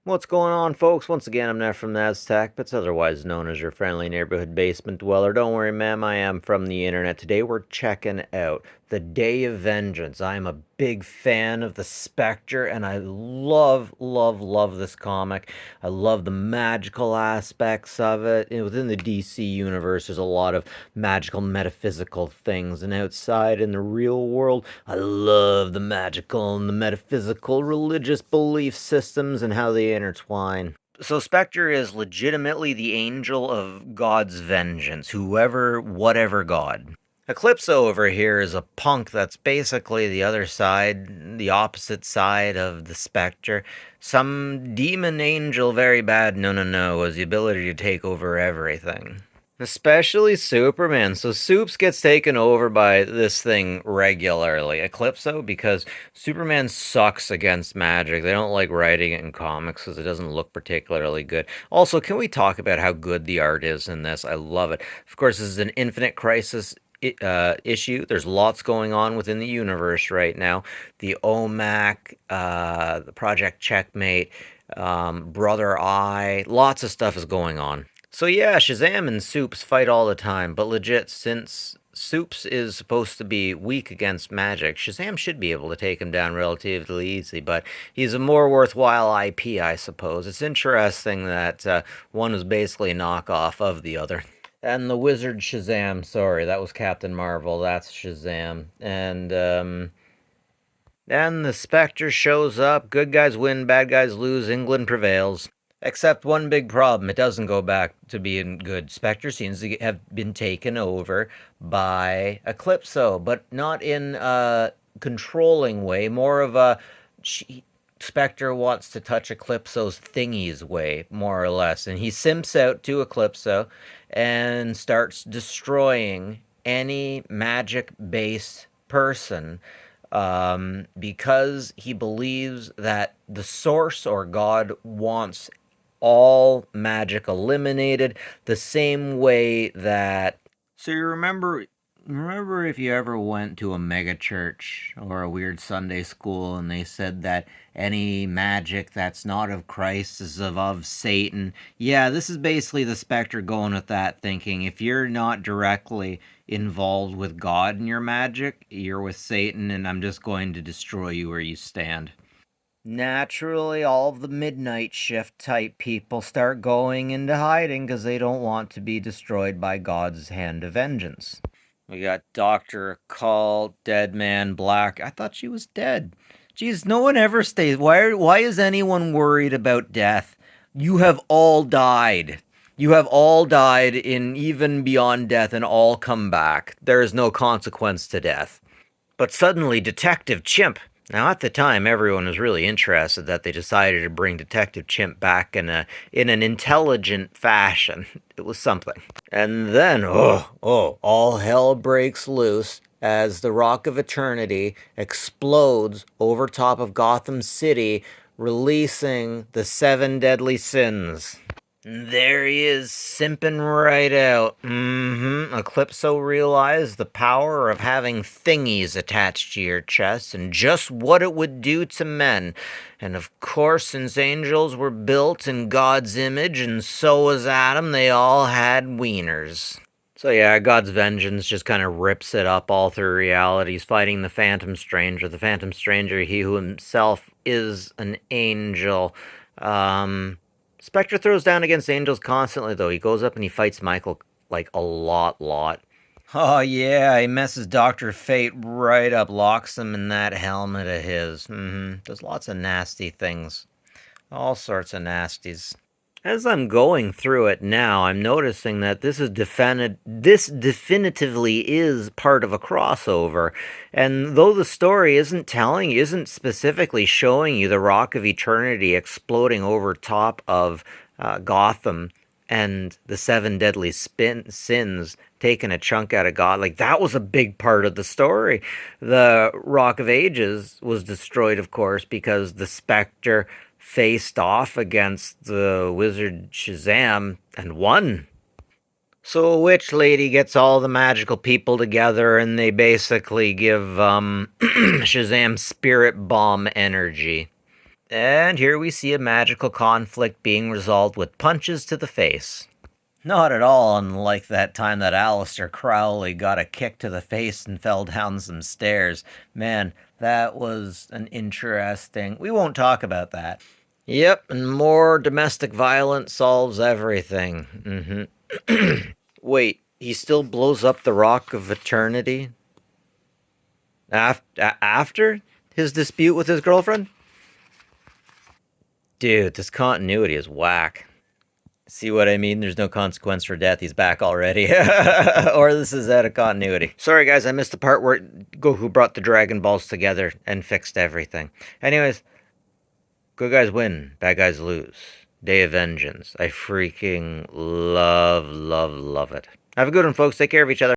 What's going on, folks? Once again, I'm Neff from Naztech, but it's otherwise known as your friendly neighborhood basement dweller. Don't worry, ma'am, I am from the internet. Today we're checking out The Day of Vengeance. I am a big fan of the Spectre, and I love this comic. I love the magical aspects of it. Within the DC universe, there's a lot of magical, metaphysical things, and outside in the real world, I love the magical and the metaphysical religious belief systems and how they intertwine. So Spectre is legitimately the angel of God's vengeance, whoever, whatever God. Eclipso over here is a punk that's basically the other side, the opposite side of the Spectre. Some demon angel, very bad, no, has the ability to take over everything. Especially Superman. So Supes gets taken over by this thing regularly. Eclipso, because Superman sucks against magic. They don't like writing it in comics because it doesn't look particularly good. Also, can we talk about how good the art is in this? I love it. Of course, this is an Infinite Crisis issue. There's lots going on within the universe right now. The OMAC, the Project Checkmate, Brother Eye, lots of stuff is going on. So yeah, Shazam and Supes fight all the time, but legit, since Supes is supposed to be weak against magic, Shazam should be able to take him down relatively easy, but he's a more worthwhile IP, I suppose. It's interesting that one is basically a knockoff of the other. And the wizard Shazam, sorry, that was Captain Marvel, that's Shazam. And the Spectre shows up, good guys win, bad guys lose, England prevails. Except one big problem, it doesn't go back to being good. Spectre seems to have been taken over by Eclipso, but not in a controlling way, more of a Spectre wants to touch Eclipso's thingies way, more or less. And he simps out to Eclipso and starts destroying any magic based person because he believes that the source or God wants all magic eliminated the same way that. So you remember if you ever went to a mega church or a weird Sunday school and they said that any magic that's not of Christ is of Satan? Yeah, this is basically the Spectre going with that thinking. If you're not directly involved with God in your magic, you're with Satan, and I'm just going to destroy you where you stand. Naturally, all of the midnight shift type people start going into hiding because they don't want to be destroyed by God's hand of vengeance. We got Dr. Occult, Dead Man Black. I thought she was dead. Jeez, no one ever stays. Why is anyone worried about death? You have all died. You have all died in even beyond death and all come back. There is no consequence to death. But suddenly, Detective Chimp. Now, at the time, everyone was really interested that they decided to bring Detective Chimp back in an intelligent fashion. It was something. And then, all hell breaks loose as the Rock of Eternity explodes over top of Gotham City, releasing the seven deadly sins. There he is, simping right out. Eclipso realized the power of having thingies attached to your chest and just what it would do to men. And of course, since angels were built in God's image and so was Adam, they all had wieners. So yeah, God's vengeance just kind of rips it up all through reality. He's fighting the Phantom Stranger. The Phantom Stranger, he who himself is an angel. Spectre throws down against angels constantly, though. He goes up and he fights Michael, like, a lot. Oh, yeah, he messes Dr. Fate right up, locks him in that helmet of his. Does lots of nasty things. All sorts of nasties. As I'm going through it now, I'm noticing that this definitively is part of a crossover. And though the story isn't specifically showing you the Rock of Eternity exploding over top of Gotham and the seven deadly sins taking a chunk out of God, like that was a big part of the story. The Rock of Ages was destroyed, of course, because the Spectre faced off against the wizard Shazam and won. So a witch lady gets all the magical people together and they basically give Shazam spirit bomb energy. And here we see a magical conflict being resolved with punches to the face. Not at all unlike that time that Aleister Crowley got a kick to the face and fell down some stairs. Man, that was an interesting. We won't talk about that. Yep, and more domestic violence solves everything. Wait, he still blows up the Rock of Eternity? After his dispute with his girlfriend? Dude, this continuity is whack. See what I mean? There's no consequence for death. He's back already. Or this is out of continuity. Sorry, guys, I missed the part where Goku brought the Dragon Balls together and fixed everything. Anyways, good guys win, bad guys lose. Day of Vengeance. I freaking love it. Have a good one, folks. Take care of each other.